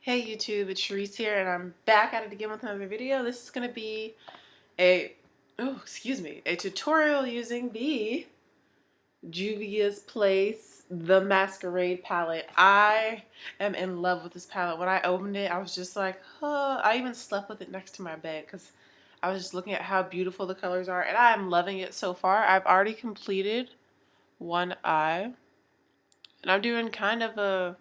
Hey YouTube, it's Sharice here, and I'm back at it again with another video. This is going to be a tutorial using the Juvia's Place The Masquerade palette. I am in love with this palette. When I opened it, I was just like, huh. I even slept with it next to my bed because I was just looking at how beautiful the colors are, and I'm loving it so far. I've already completed one eye, and I'm doing kind of a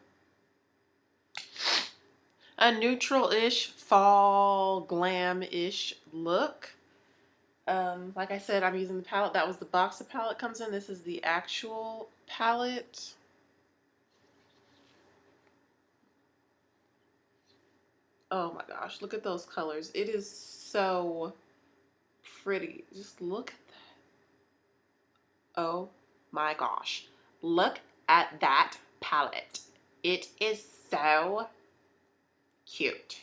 neutral-ish, fall, glam-ish look. Like I said, I'm using the palette. That was the box the palette comes in. This is the actual palette. Oh my gosh, look at those colors. It is so pretty. Just look at that. Oh my gosh. Look at that palette. It is so cute.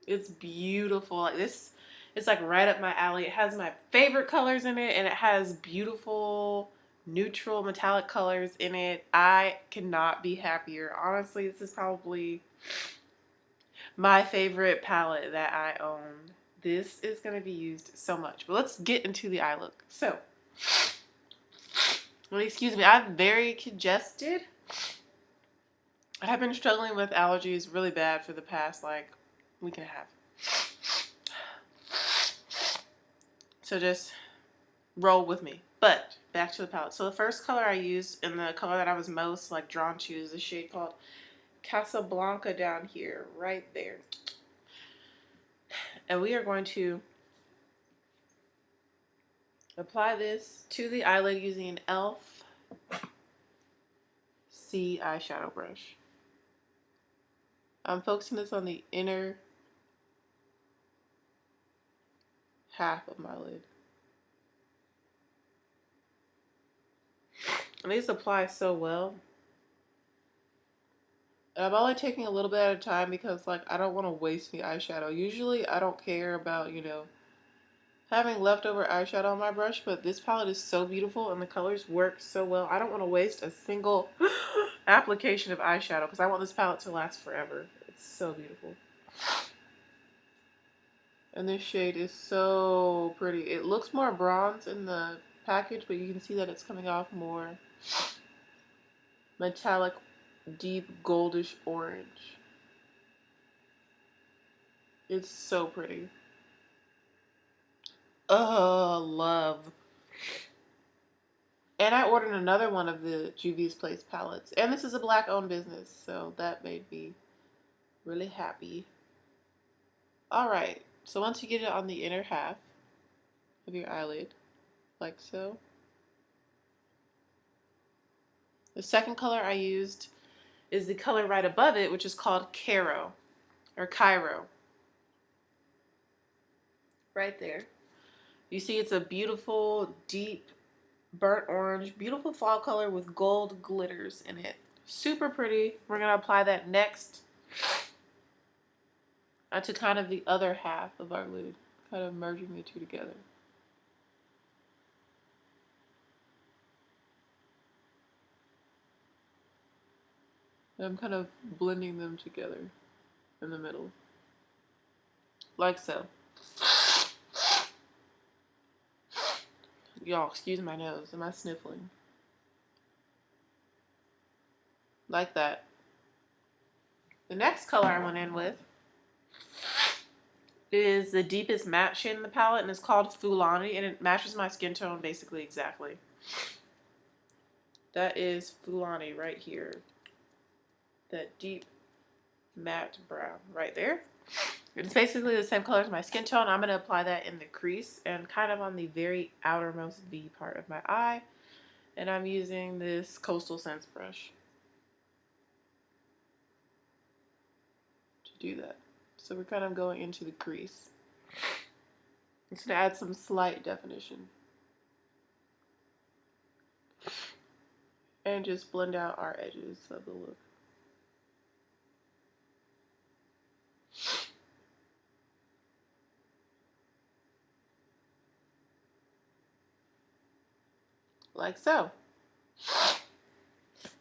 It's beautiful. Like this, it's like right up my alley. It has my favorite colors in it, and it has beautiful neutral metallic colors in it. I cannot be happier. Honestly, this is probably my favorite palette that I own. This is going to be used so much. But let's get into the eye look. So, excuse me, I'm very congested. I have been struggling with allergies really bad for the past like week and a half. So just roll with me. But back to the palette. So the first color I used, and the color that I was most like drawn to, is a shade called Casablanca down here, right there. And we are going to apply this to the eyelid using an e.l.f. C eyeshadow brush. I'm focusing this on the inner half of my lid. And these apply so well. And I'm only taking a little bit at a time because like I don't want to waste any eyeshadow. Usually I don't care about, having leftover eyeshadow on my brush, but this palette is so beautiful and the colors work so well. I don't want to waste a single application of eyeshadow because I want this palette to last forever. It's so beautiful. And this shade is so pretty. It looks more bronze in the package, but you can see that it's coming off more metallic, deep goldish orange. It's so pretty. Oh, love. And I ordered another one of the Juvia's Place palettes. And this is a black-owned business, so that made me really happy. Alright, so once you get it on the inner half of your eyelid, like so. The second color I used is the color right above it, which is called Cairo, or Cairo. Right there. You see it's a beautiful, deep, burnt orange, beautiful fall color with gold glitters in it. Super pretty. We're going to apply that next to kind of the other half of our lid, kind of merging the two together. And I'm kind of blending them together in the middle, like so. Y'all, excuse my nose. Am I sniffling? Like that. The next color I went in with is the deepest matte shade in the palette, and it's called Fulani, and it matches my skin tone basically exactly. That is Fulani right here. That deep matte brown right there. It's basically the same color as my skin tone. I'm going to apply that in the crease and kind of on the very outermost V part of my eye. And I'm using this Coastal Scents brush to do that. So we're kind of going into the crease. It's going to add some slight definition. And just blend out our edges of the look. Like so.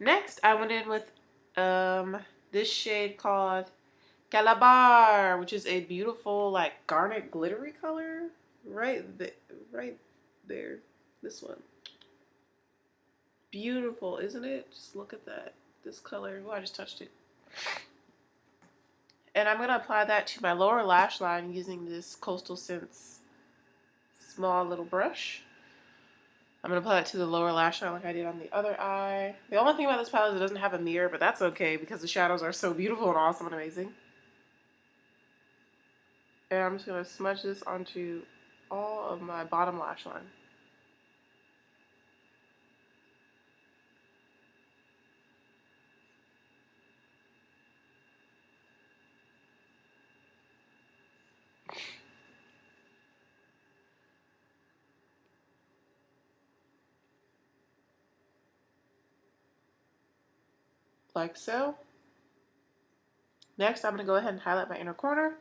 Next, I went in with this shade called Calabar, which is a beautiful like garnet glittery color. Right there. This one. Beautiful, isn't it? Just look at that. This color. Oh, I just touched it. And I'm going to apply that to my lower lash line using this Coastal Scents small little brush. I'm going to apply it to the lower lash line like I did on the other eye. The only thing about this palette is it doesn't have a mirror, but that's okay because the shadows are so beautiful and awesome and amazing. And I'm just going to smudge this onto all of my bottom lash line. Like so. Next, I'm going to go ahead and highlight my inner corner.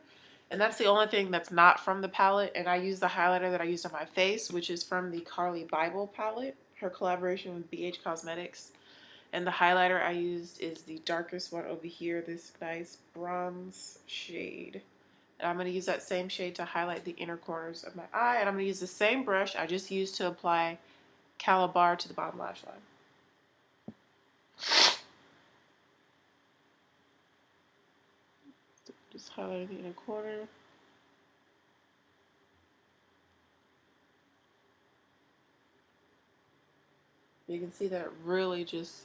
And that's the only thing that's not from the palette. And I use the highlighter that I used on my face, which is from the Carly Bible palette, her collaboration with BH Cosmetics. And the highlighter I used is the darkest one over here, this nice bronze shade. And I'm going to use that same shade to highlight the inner corners of my eye. And I'm going to use the same brush I just used to apply Calabar to the bottom lash line. Just highlighting the inner corner. You can see that it really just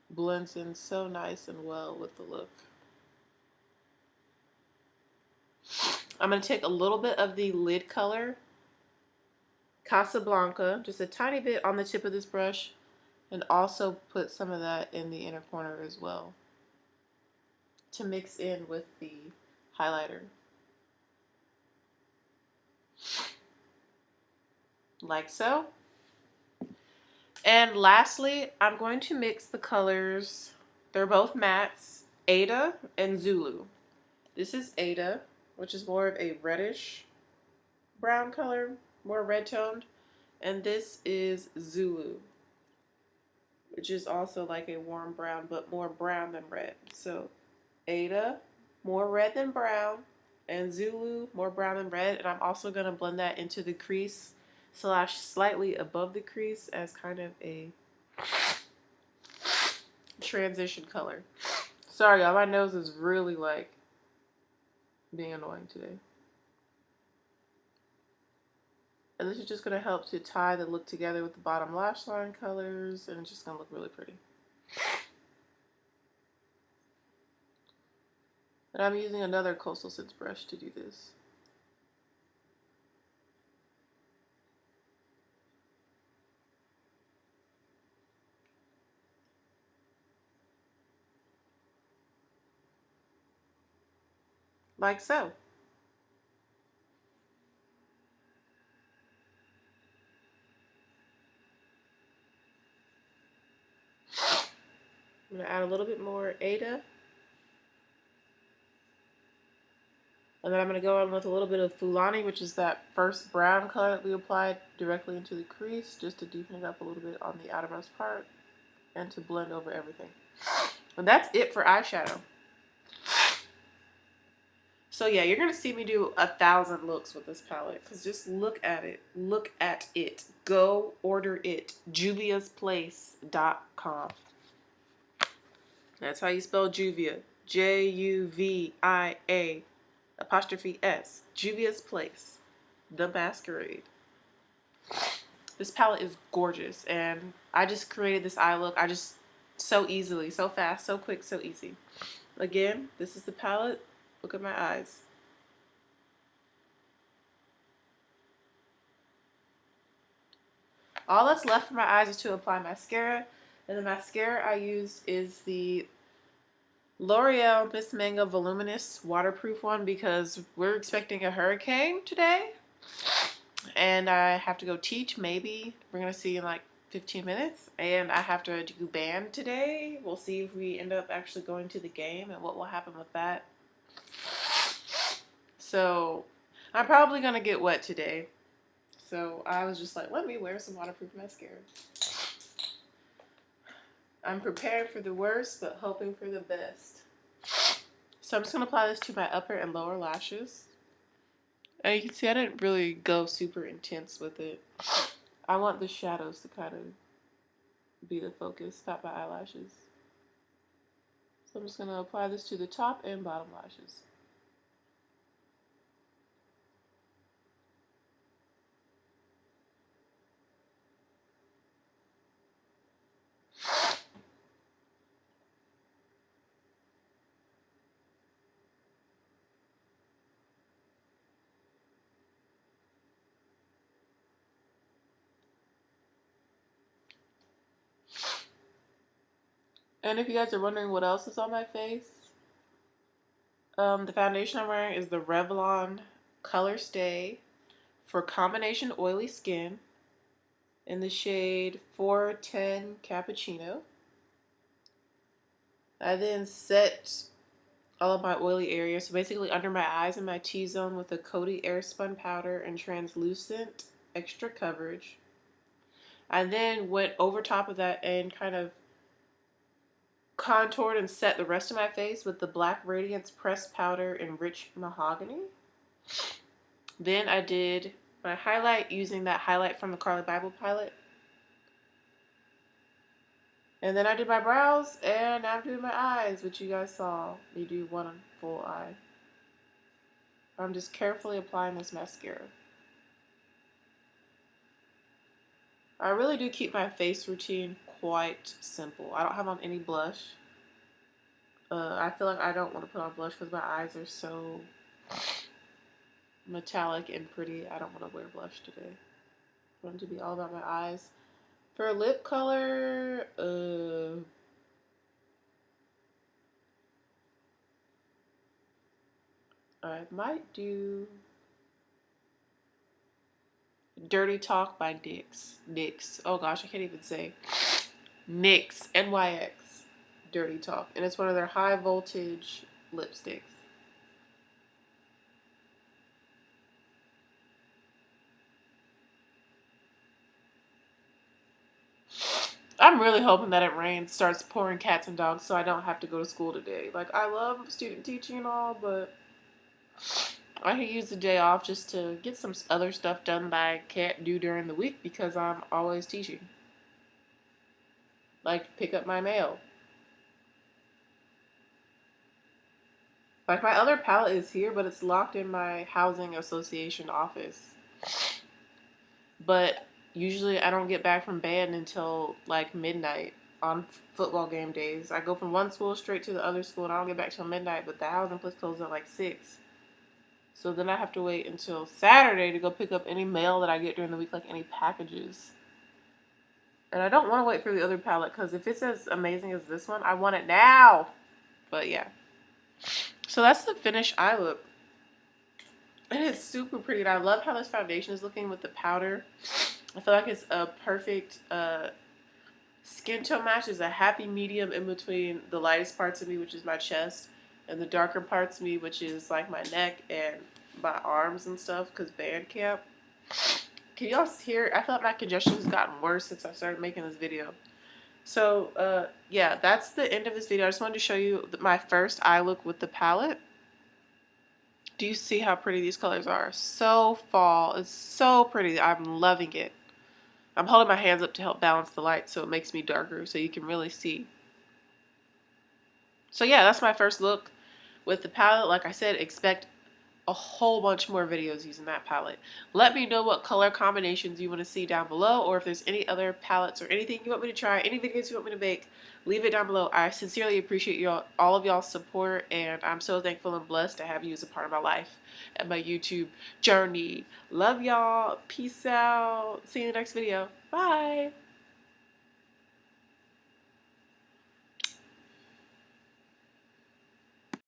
blends in so nice and well with the look. I'm going to take a little bit of the lid color, Casablanca, just a tiny bit on the tip of this brush, and also put some of that in the inner corner as well to mix in with the highlighter. Like so. And lastly, I'm going to mix the colors. They're both mattes, Ada and Zulu. This is Ada, which is more of a reddish brown color, more red toned. And this is Zulu, which is also like a warm brown, but more brown than red. So Ada, more red than brown, and Zulu, more brown than red. And I'm also going to blend that into the crease / slightly above the crease as kind of a transition color. Sorry, y'all, my nose is really like being annoying today. And this is just going to help to tie the look together with the bottom lash line colors, and it's just going to look really pretty. And I'm using another Coastal Scents brush to do this. Like so. I'm going to add a little bit more Ada. And then I'm going to go in with a little bit of Fulani, which is that first brown color that we applied directly into the crease, just to deepen it up a little bit on the outermost part and to blend over everything. And that's it for eyeshadow. So yeah, you're going to see me do 1,000 looks with this palette, because just look at it. Look at it. Go order it. JuviaSPlace.com. That's how you spell Juvia. Juvia'. Juvia's Place, the Masquerade. This palette is gorgeous, and I just created this eye look. So easily, so fast, so quick, so easy. Again, this is the palette. Look at my eyes. All that's left for my eyes is to apply mascara, and the mascara I used is the L'Oreal Miss Mango Voluminous waterproof one, because we're expecting a hurricane today and I have to go teach. Maybe we're gonna see in like 15 minutes, and I have to do band today. We'll see if we end up actually going to the game and what will happen with that. So I'm probably gonna get wet today, so I was just like, let me wear some waterproof mascara. I'm prepared for the worst, but hoping for the best. So I'm just going to apply this to my upper and lower lashes. And you can see I didn't really go super intense with it. I want the shadows to kind of be the focus, not my eyelashes. So I'm just going to apply this to the top and bottom lashes. And if you guys are wondering what else is on my face, the foundation I'm wearing is the Revlon Color Stay for combination oily skin in the shade 410 Cappuccino. I then set all of my oily areas, so basically under my eyes and my T-zone, with a Coty Airspun powder and translucent extra coverage. I then went over top of that and kind of contoured and set the rest of my face with the Black Radiance pressed powder in Rich Mahogany. Then I did my highlight using that highlight from the Carly Bible palette. And then I did my brows, and now I'm doing my eyes, which you guys saw me do one full eye. I'm just carefully applying this mascara. I really do keep my face routine quite simple. I don't have on any blush. I feel like I don't want to put on blush because my eyes are so metallic and pretty. I don't want to wear blush today. I want it to be all about my eyes. For lip color, I might do Dirty Talk by NYX. Oh gosh, I can't even say. NYX, NYX. Dirty Talk. And it's one of their high voltage lipsticks. I'm really hoping that it rains, starts pouring cats and dogs, so I don't have to go to school today. Like, I love student teaching and all, but I could use the day off just to get some other stuff done that I can't do during the week because I'm always teaching. Like, pick up my mail. Like, my other palette is here, but it's locked in my housing association office. But usually I don't get back from band until like midnight on football game days. I go from one school straight to the other school and I don't get back till midnight, but the housing place closes at like 6. So then I have to wait until Saturday to go pick up any mail that I get during the week, like any packages. And I don't want to wait for the other palette because if it's as amazing as this one, I want it now. But yeah. So that's the finished eye look. And it's super pretty. And I love how this foundation is looking with the powder. I feel like it's a perfect skin tone match. Is a happy medium in between the lightest parts of me, which is my chest, and the darker parts of me, which is like my neck and my arms and stuff, because band camp. Can y'all hear? I feel like my congestion has gotten worse since I started making this video. So, yeah, that's the end of this video. I just wanted to show you my first eye look with the palette. Do you see how pretty these colors are? So fall. It's so pretty. I'm loving it. I'm holding my hands up to help balance the light so it makes me darker so you can really see. So yeah, that's my first look with the palette. Like I said, expect a whole bunch more videos using that palette. Let me know what color combinations you want to see down below, or if there's any other palettes or anything you want me to try, any videos you want me to make, leave it down below. I sincerely appreciate all of y'all's support, and I'm so thankful and blessed to have you as a part of my life and my YouTube journey. Love y'all. Peace out. See you in the next video. Bye.